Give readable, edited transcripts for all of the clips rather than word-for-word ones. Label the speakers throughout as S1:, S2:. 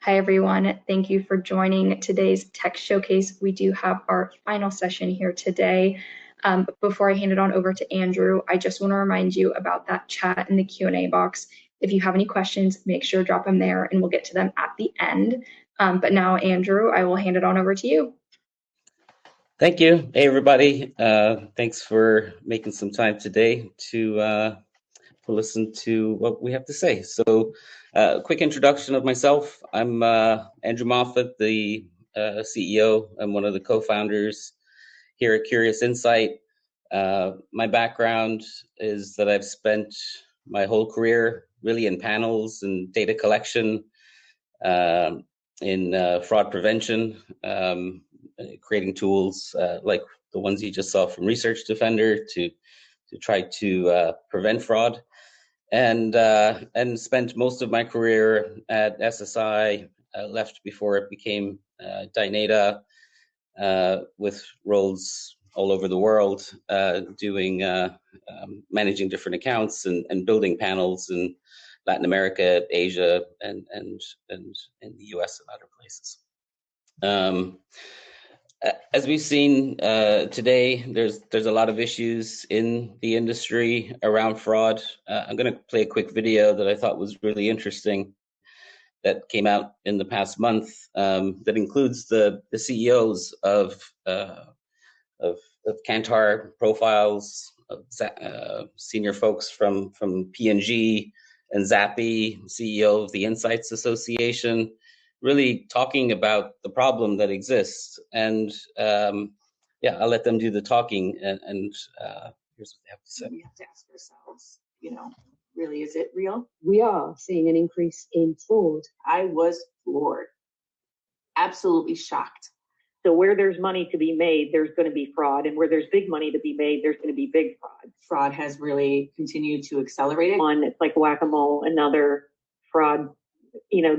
S1: Hi, everyone. Thank you for joining today's Tech Showcase. We do have our final session here today. But before I hand it on over to Andrew, I just want to remind you about that chat in the Q&A box. If you have any questions, make sure to drop them there and we'll get to them at the end. But now, Andrew, I will hand it on over to you.
S2: Thank you. Hey, everybody. Thanks for making some time today to listen to what we have to say. So, quick introduction of myself. I'm Andrew Moffat, the CEO. I'm one of the co-founders here at Qrious Insight. My background is that I've spent my whole career really in panels and data collection, in fraud prevention, creating tools like the ones you just saw from Research Defender to try to prevent fraud, and spent most of my career at SSI. Left before it became Dynata, with roles all over the world, doing managing different accounts and building panels in Latin America, Asia, and in the US and other places. As we've seen today, there's a lot of issues in the industry around fraud. I'm going to play a quick video that I thought was really interesting that came out in the past month, that includes the CEOs of Kantar profiles, of senior folks from P&G and Zappi, CEO of the Insights Association, really talking about the problem that exists. And I'll let them do the talking, and here's what they have to say.
S3: We have to ask ourselves, really, is it real?
S4: We are seeing an increase in fraud.
S3: I was floored, absolutely shocked.
S5: So where there's money to be made, there's going to be fraud. And where there's big money to be made, there's going to be big fraud.
S3: Fraud has really continued to accelerate.
S5: One, it's like whack-a-mole. Another fraud,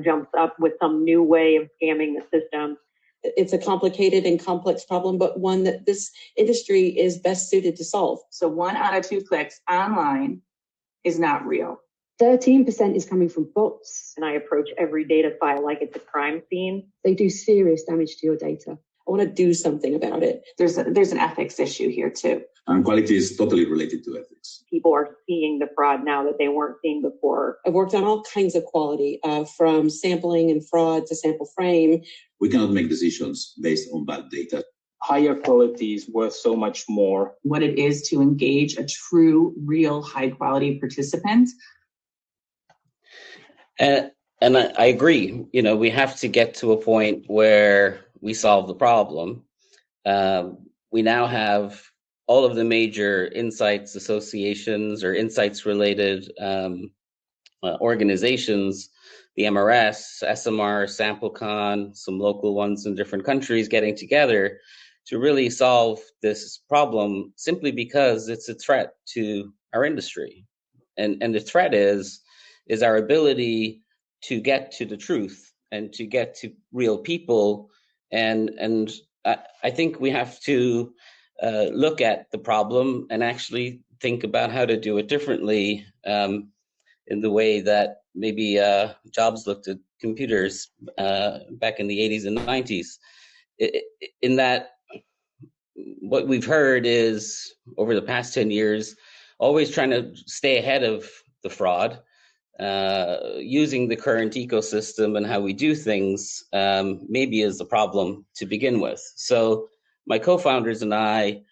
S5: jumps up with some new way of scamming the system.
S6: It's a complicated and complex problem, but one that this industry is best suited to solve.
S3: So 1 out of 2 clicks online is not real.
S4: 13% is coming from bots.
S5: And I approach every data file like it's a crime scene.
S4: They do serious damage to your data.
S6: I want to do something about it.
S3: There's an ethics issue here too.
S7: And quality is totally related to ethics.
S5: People are seeing the fraud now that they weren't seeing before.
S6: I've worked on all kinds of quality, from sampling and fraud to sample frame.
S7: We cannot make decisions based on bad data.
S8: Higher quality is worth so much more.
S3: What it is to engage a true, real, high-quality participant.
S2: And I agree. We have to get to a point where we solve the problem. We now have all of the major insights associations or insights-related organizations, the MRS, SMR, SampleCon, some local ones in different countries getting together to really solve this problem, simply because it's a threat to our industry. And the threat is our ability to get to the truth and to get to real people. And I think we have to look at the problem and actually think about how to do it differently, in the way that maybe Jobs looked at computers back in the 80s and 90s. In that, what we've heard is, over the past 10 years, always trying to stay ahead of the fraud, using the current ecosystem and how we do things, maybe is the problem to begin with. So my co-founders and I,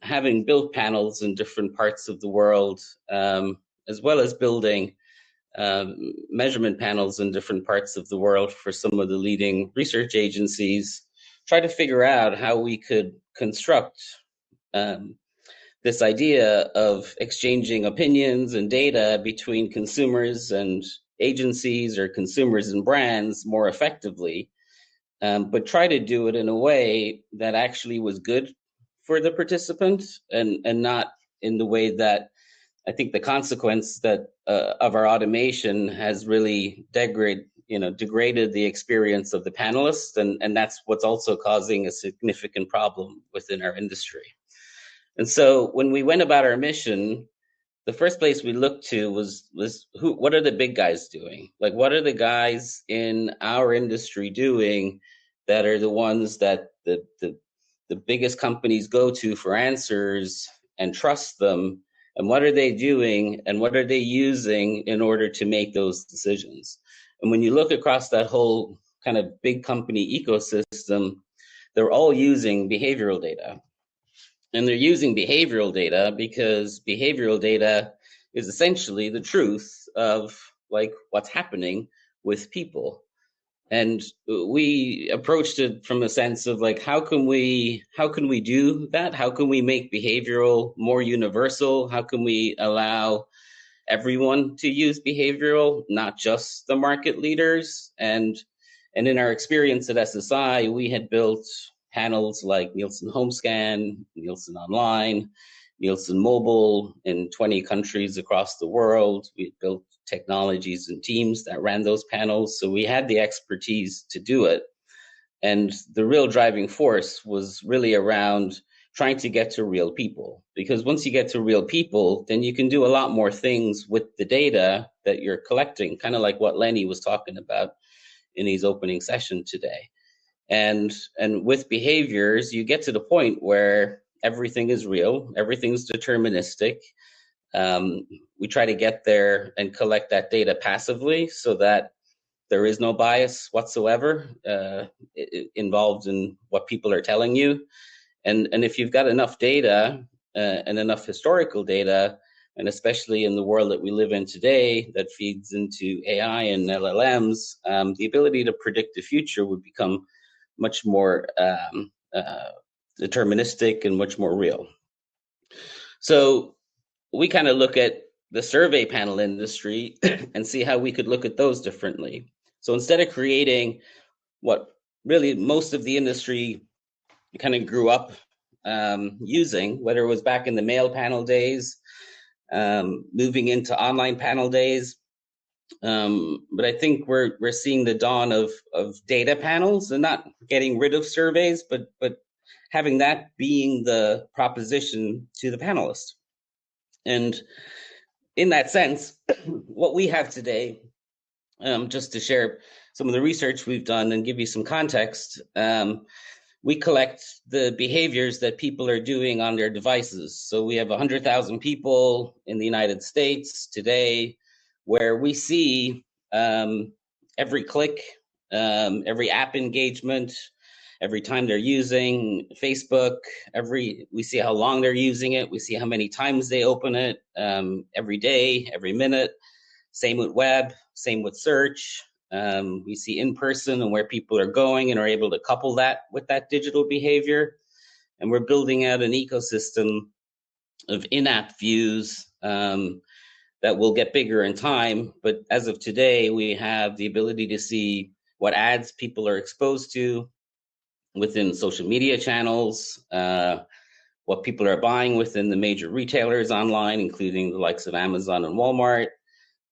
S2: having built panels in different parts of the world, as well as building measurement panels in different parts of the world for some of the leading research agencies, try to figure out how we could construct this idea of exchanging opinions and data between consumers and agencies, or consumers and brands, more effectively, but try to do it in a way that actually was good for the participant, and not in the way that I think the consequence that of our automation has really degraded the experience of the panelists, and that's what's also causing a significant problem within our industry. And so when we went about our mission, the first place we looked to was what are the big guys doing? Like, what are the guys in our industry doing that are the ones that the biggest companies go to for answers and trust them? And what are they doing and what are they using in order to make those decisions? And when you look across that whole kind of big company ecosystem, they're all using behavioral data. And they're using behavioral data because behavioral data is essentially the truth of like what's happening with people. And we approached it from a sense of like, how can we do that? How can we make behavioral more universal? How can we allow everyone to use behavioral, not just the market leaders? And in our experience at SSI, we had built panels like Nielsen Homescan, Nielsen Online, Nielsen Mobile in 20 countries across the world. We built technologies and teams that ran those panels. So we had the expertise to do it. And the real driving force was really around trying to get to real people. Because once you get to real people, then you can do a lot more things with the data that you're collecting, kind of like what Lenny was talking about in his opening session today. And with behaviors, you get to the point where everything is real, everything's deterministic. We try to get there and collect that data passively so that there is no bias whatsoever involved in what people are telling you. And if you've got enough data and enough historical data, and especially in the world that we live in today that feeds into AI and LLMs, the ability to predict the future would become much more deterministic and much more real. So we kind of look at the survey panel industry and see how we could look at those differently. So instead of creating what really most of the industry kind of grew up using, whether it was back in the mail panel days, moving into online panel days, but I think we're seeing the dawn of data panels, and not getting rid of surveys, but having that being the proposition to the panelists. And in that sense, what we have today, just to share some of the research we've done and give you some context, we collect the behaviors that people are doing on their devices. So we have 100,000 people in the United States today where we see every click, every app engagement, every time they're using Facebook, we see how long they're using it, we see how many times they open it, every day, every minute. Same with web, same with search. We see in person and where people are going and are able to couple that with that digital behavior. And we're building out an ecosystem of in-app views that will get bigger in time. But as of today, we have the ability to see what ads people are exposed to within social media channels, what people are buying within the major retailers online, including the likes of Amazon and Walmart,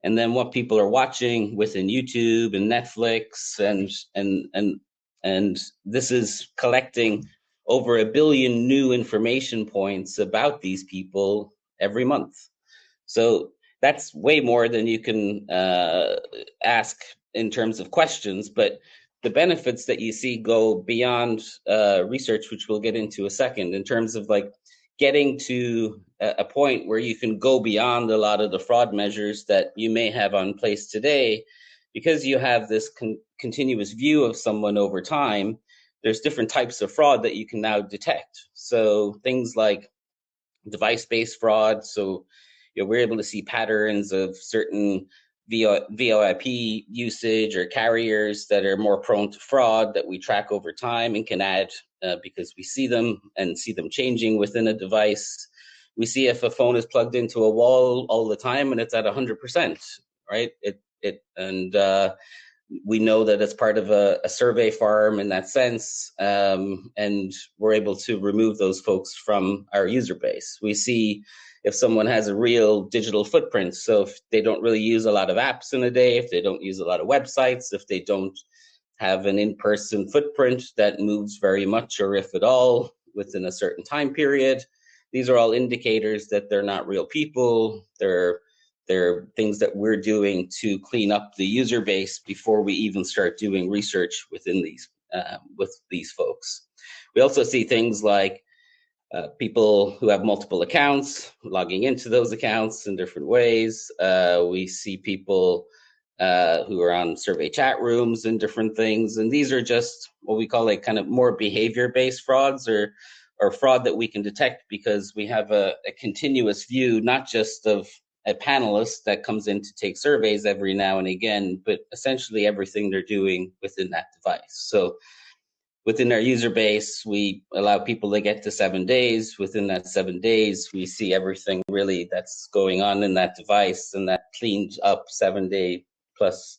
S2: and then what people are watching within YouTube and Netflix, and this is collecting over 1 billion new information points about these people every month. So that's way more than you can ask in terms of questions, but the benefits that you see go beyond research, which we'll get into a second, in terms of like getting to a point where you can go beyond a lot of the fraud measures that you may have on place today, because you have this continuous view of someone over time. There's different types of fraud that you can now detect. So things like device-based fraud. So we're able to see patterns of certain VoIP usage or carriers that are more prone to fraud that we track over time and can add because we see them and see them changing within a device. We see if a phone is plugged into a wall all the time and it's at 100%, right? We know that it's part of a survey farm in that sense, and we're able to remove those folks from our user base. We see if someone has a real digital footprint, so if they don't really use a lot of apps in a day, if they don't use a lot of websites, if they don't have an in-person footprint that moves very much or if at all within a certain time period, these are all indicators that they're not real people. They're things that we're doing to clean up the user base before we even start doing research within these with these folks. We also see things like people who have multiple accounts, logging into those accounts in different ways. We see people who are on survey chat rooms and different things. And these are just what we call like kind of more behavior-based frauds, or fraud that we can detect because we have a continuous view, not just of a panelist that comes in to take surveys every now and again, but essentially everything they're doing within that device. So within our user base, we allow people to get to 7 days. Within that 7 days, we see everything really that's going on in that device, and that cleans up 7-day plus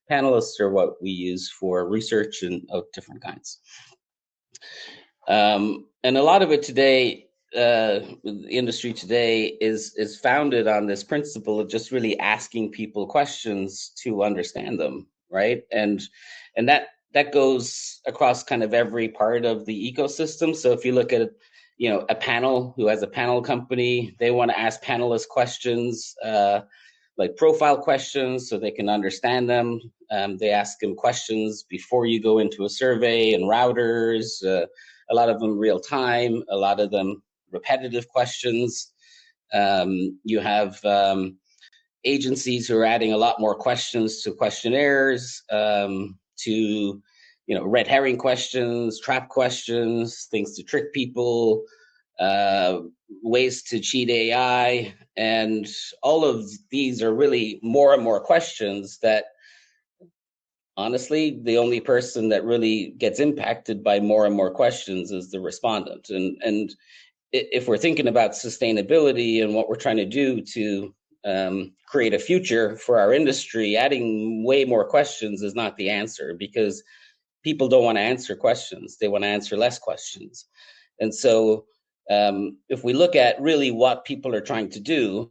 S2: panelists, or what we use for research and of different kinds. And a lot of it today, the industry today is founded on this principle of just really asking people questions to understand them, right? And that goes across kind of every part of the ecosystem. So if you look at, a panel who has a panel company, they want to ask panelists questions, like profile questions, so they can understand them. They ask them questions before you go into a survey and routers, a lot of them real time, a lot of them repetitive questions. You have agencies who are adding a lot more questions to questionnaires, to red herring questions, trap questions, things to trick people, ways to cheat AI, and all of these are really more and more questions that honestly, the only person that really gets impacted by more and more questions is the respondent. And if we're thinking about sustainability and what we're trying to do to create a future for our industry, adding way more questions is not the answer, because people don't want to answer questions. They want to answer less questions. And so if we look at really what people are trying to do,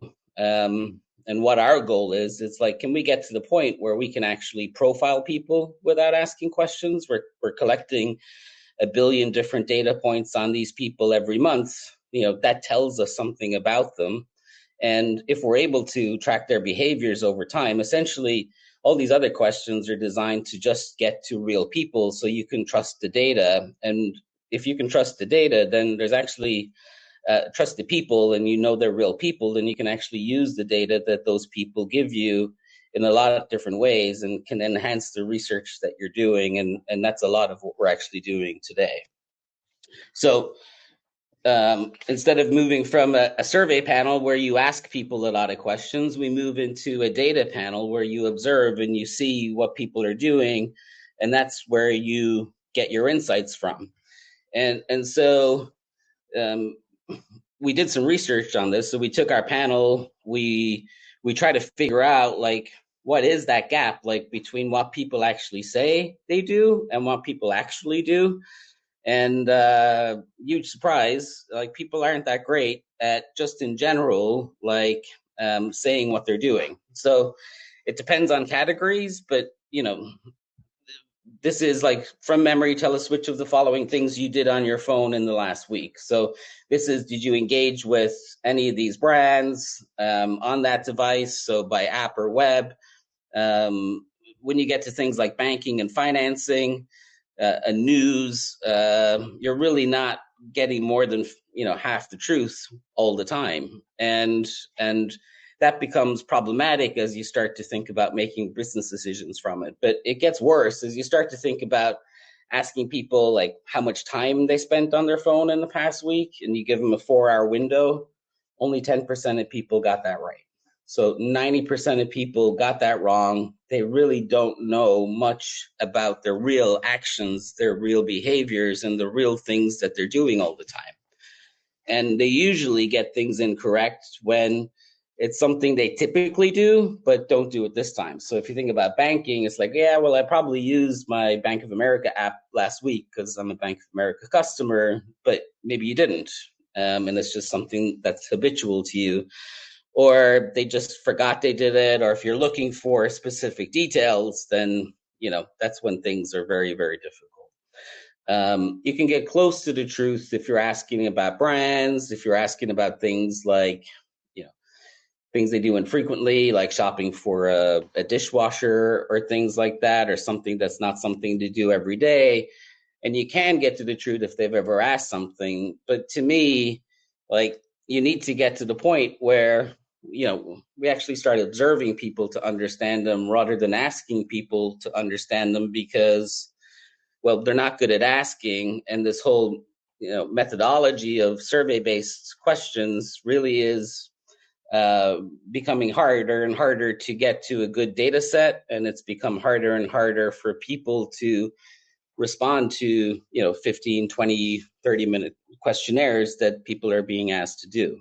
S2: and what our goal is, it's like, can we get to the point where we can actually profile people without asking questions? We're collecting 1 billion different data points on these people every month. That tells us something about them. And if we're able to track their behaviors over time, essentially all these other questions are designed to just get to real people so you can trust the data. And if you can trust the data, then there's actually trust the people, and they're real people, then you can actually use the data that those people give you in a lot of different ways and can enhance the research that you're doing. And that's a lot of what we're actually doing today. So instead of moving from a survey panel where you ask people a lot of questions, we move into a data panel where you observe and you see what people are doing, and that's where you get your insights from. And so we did some research on this. So we took our panel, we tried to figure out like, what is that gap like between what people actually say they do and what people actually do. And huge surprise, like people aren't that great at just in general, like saying what they're doing. So it depends on categories, but this is like from memory, tell us which of the following things you did on your phone in the last week. So this is, did you engage with any of these brands on that device? So by app or web. When you get to things like banking and financing, news, you're really not getting more than half the truth all the time. And that becomes problematic as you start to think about making business decisions from it. But it gets worse as you start to think about asking people like how much time they spent on their phone in the past week, and you give them a 4-hour window. Only 10% of people got that right. So 90% of people got that wrong. They really don't know much about their real actions, their real behaviors, and the real things that they're doing all the time. And they usually get things incorrect when it's something they typically do, but don't do it this time. So if you think about banking, it's like, yeah, well, I probably used my Bank of America app last week because I'm a Bank of America customer, but maybe you didn't. And it's just something that's habitual to you. Or they just forgot they did it. Or if you're looking for specific details, then, that's when things are very, very difficult. You can get close to the truth if you're asking about brands, if you're asking about things like, things they do infrequently, like shopping for a dishwasher or things like that, or something that's not something to do every day. And you can get to the truth if they've ever asked something. But to me, like, you need to get to the point where, we actually start observing people to understand them rather than asking people to understand them, because, well, they're not good at asking. And this whole, methodology of survey-based questions really is becoming harder and harder to get to a good data set. And it's become harder and harder for people to respond to 15, 20, 30-minute questionnaires that people are being asked to do.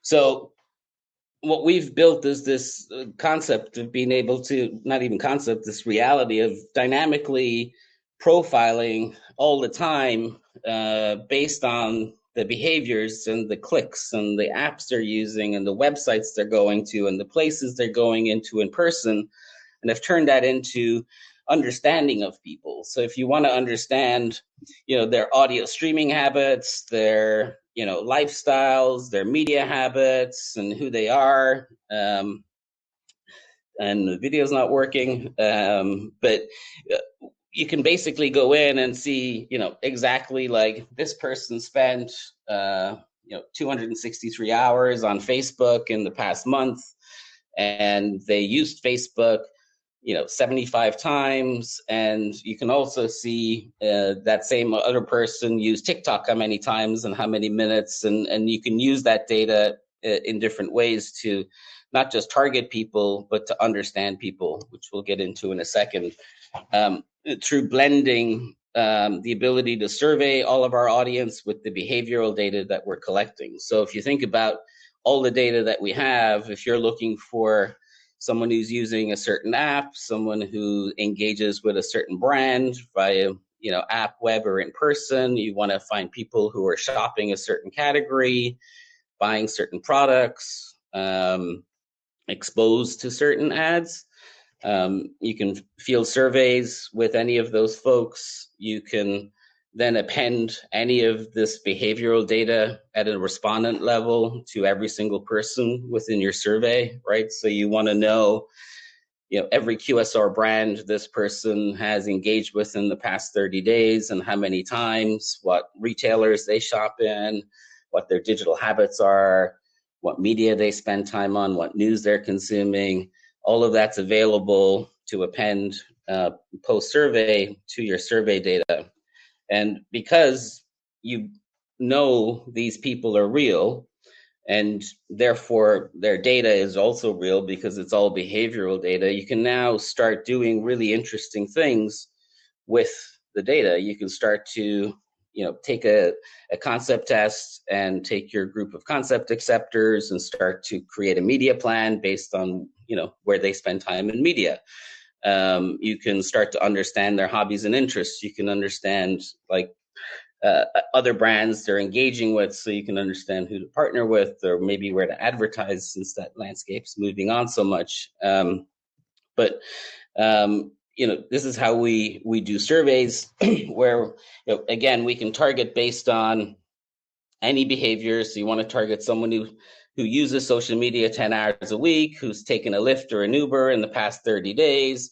S2: So what we've built is this concept of being able to, not even concept, this reality of dynamically profiling all the time based on the behaviors and the clicks and the apps they're using and the websites they're going to and the places they're going into in person, and have turned that into understanding of people. So if you want to understand, their audio streaming habits, their, lifestyles, their media habits, and who they are, and the video's not working, but you can basically go in and see, exactly, like, this person spent, 263 hours on Facebook in the past month, and they used Facebook 75 times. And you can also see that same other person use TikTok how many times and how many minutes. And you can use that data in different ways to not just target people, but to understand people, which we'll get into in a second, through blending the ability to survey all of our audience with the behavioral data that we're collecting. So if you think about all the data that we have, if you're looking for someone who's using a certain app, someone who engages with a certain brand via, app, web, or in person, you want to find people who are shopping a certain category, buying certain products, exposed to certain ads. You can field surveys with any of those folks. You can then append any of this behavioral data at a respondent level to every single person within your survey, right? So you want to know, every QSR brand this person has engaged with in the past 30 days and how many times, what retailers they shop in, what their digital habits are, what media they spend time on, what news they're consuming. All of that's available to append post-survey to your survey data. And because you know these people are real, and therefore their data is also real because it's all behavioral data, you can now start doing really interesting things with the data. You can start to take a concept test and take your group of concept acceptors and start to create a media plan based on where they spend time in media. You can start to understand their hobbies and interests. You can understand, like, other brands they're engaging with, so you can understand who to partner with or maybe where to advertise, since that landscape's moving on so much. But this is how we do surveys where, again, we can target based on any behavior. So you want to target someone who uses social media 10 hours a week, who's taken a Lyft or an Uber in the past 30 days.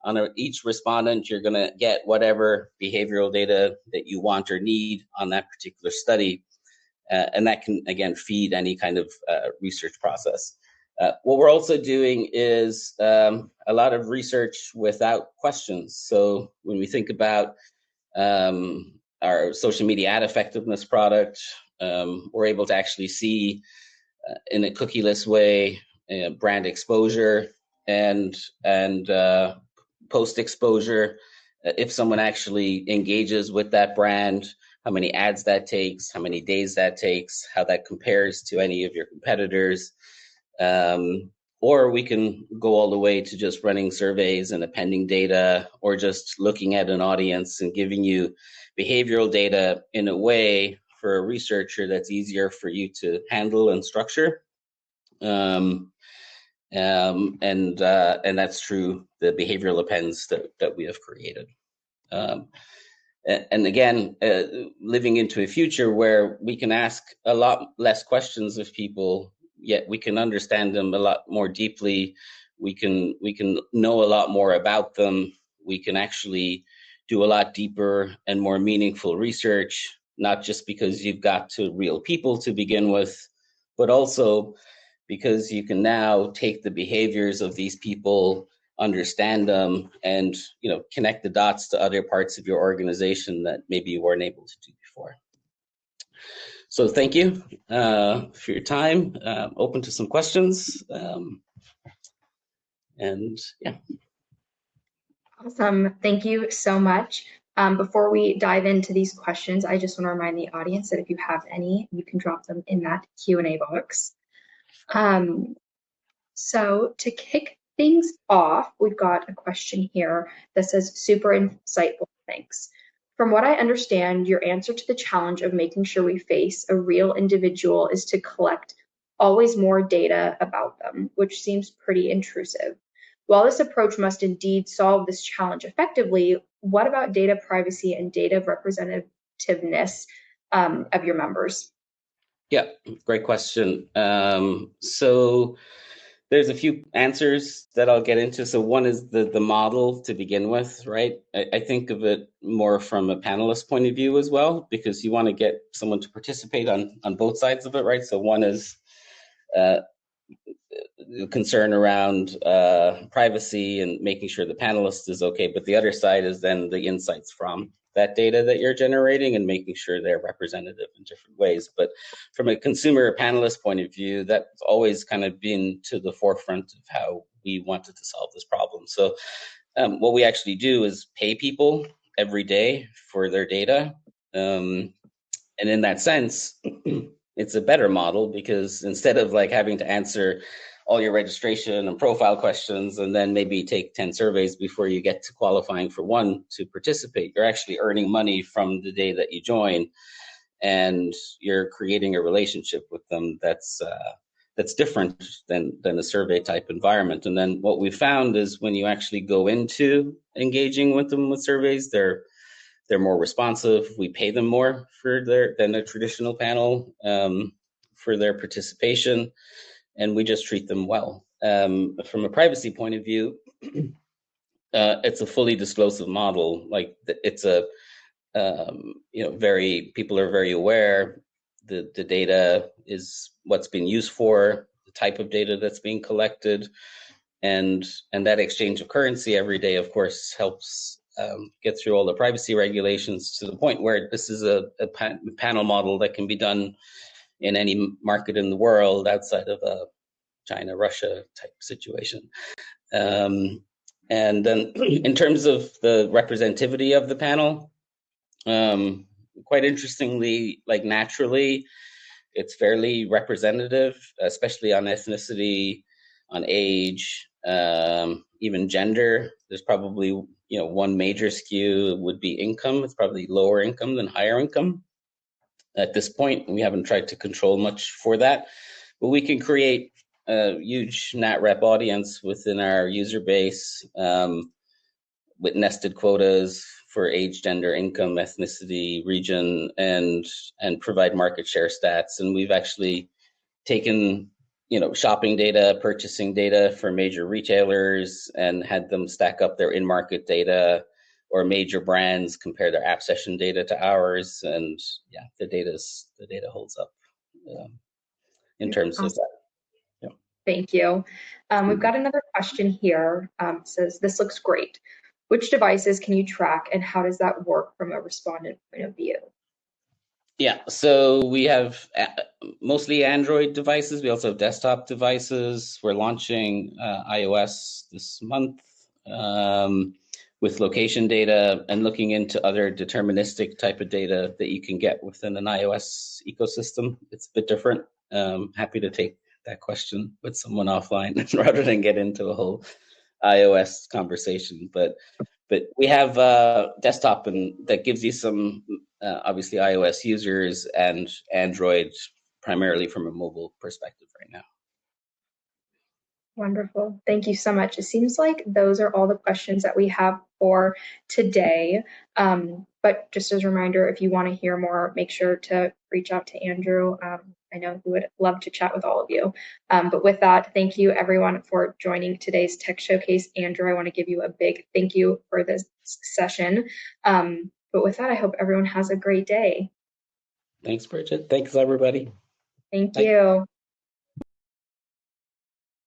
S2: On each respondent, you're going to get whatever behavioral data that you want or need on that particular study. And that can, again, feed any kind of research process. What we're also doing is a lot of research without questions. So when we think about our social media ad effectiveness product, we're able to actually see in a cookieless way brand exposure and post exposure, if someone actually engages with that brand, how many ads that takes, how many days that takes, how that compares to any of your competitors. Or we can go all the way to just running surveys and appending data, or just looking at an audience and giving you behavioral data in a way for a researcher that's easier for you to handle and structure. And that's true, the behavioral appends that we have created. And again, living into a future where we can ask a lot less questions of people, yet we can understand them a lot more deeply. We can know a lot more about them. We can actually do a lot deeper and more meaningful research, not just because you've got to real people to begin with, but also because you can now take the behaviors of these people, understand them, and connect the dots to other parts of your organization that maybe you weren't able to do before. So thank you for your time. Open to some questions. And yeah.
S1: Awesome. Thank you so much. Before we dive into these questions, I just want to remind the audience that if you have any, you can drop them in that Q&A box. So to kick things off, we've got a question here that says, super insightful, thanks. From what I understand, your answer to the challenge of making sure we face a real individual is to collect always more data about them, which seems pretty intrusive. While this approach must indeed solve this challenge effectively, what about data privacy and data representativeness of your members?
S2: Yeah, great question. So there's a few answers that I'll get into. So one is the model to begin with, right? I think of it more from a panelist point of view as well, because you want to get someone to participate on both sides of it, right? So one is concern around privacy and making sure the panelist is okay, but the other side is then the insights from that data that you're generating and making sure they're representative in different ways. But from a consumer panelist point of view, that's always kind of been to the forefront of how we wanted to solve this problem. So what we actually do is pay people every day for their data. And in that sense, it's a better model, because instead of like having to answer all your registration and profile questions and then maybe take 10 surveys before you get to qualifying for one to participate, you're actually earning money from the day that you join, and you're creating a relationship with them that's different than a survey type environment. And then what we found is when you actually go into engaging with them with surveys, they're more responsive. We pay them more than a traditional panel for their participation, and we just treat them well. From a privacy point of view, it's a fully disclosive model. Like it's a people are very aware the data is what's being used for, the type of data that's being collected, and that exchange of currency every day, of course, helps get through all the privacy regulations to the point where this is a panel model that can be done in any market in the world outside of a China, Russia type situation. And then in terms of the representativity of the panel, quite interestingly, like naturally, it's fairly representative, especially on ethnicity, on age, even gender. There's probably one major skew would be income. It's probably lower income than higher income. At this point, we haven't tried to control much for that, but we can create a huge NatRep audience within our user base with nested quotas for age, gender, income, ethnicity, region, and provide market share stats. And we've actually taken shopping data, purchasing data for major retailers and had them stack up their in-market data, or major brands compare their app session data to ours, and yeah, the data holds up in terms of that. Yeah.
S1: Thank you. We've got another question here. Says, this looks great. Which devices can you track, and how does that work from a respondent point of view?
S2: Yeah, so we have mostly Android devices. We also have desktop devices. We're launching iOS this month with location data and looking into other deterministic type of data that you can get within an iOS ecosystem. It's a bit different. Happy to take that question with someone offline rather than get into a whole iOS conversation. But we have desktop, and that gives you some obviously iOS users, and Android primarily from a mobile perspective right now.
S1: Wonderful. Thank you so much. It seems like those are all the questions that we have for today. But just as a reminder, if you want to hear more, make sure to reach out to Andrew. I know he would love to chat with all of you. But with that, thank you everyone for joining today's Tech Showcase. Andrew, I want to give you a big thank you for this session. But with that, I hope everyone has a great day.
S2: Thanks, Bridget. Thanks, everybody.
S1: Thank
S2: Bye.
S1: you.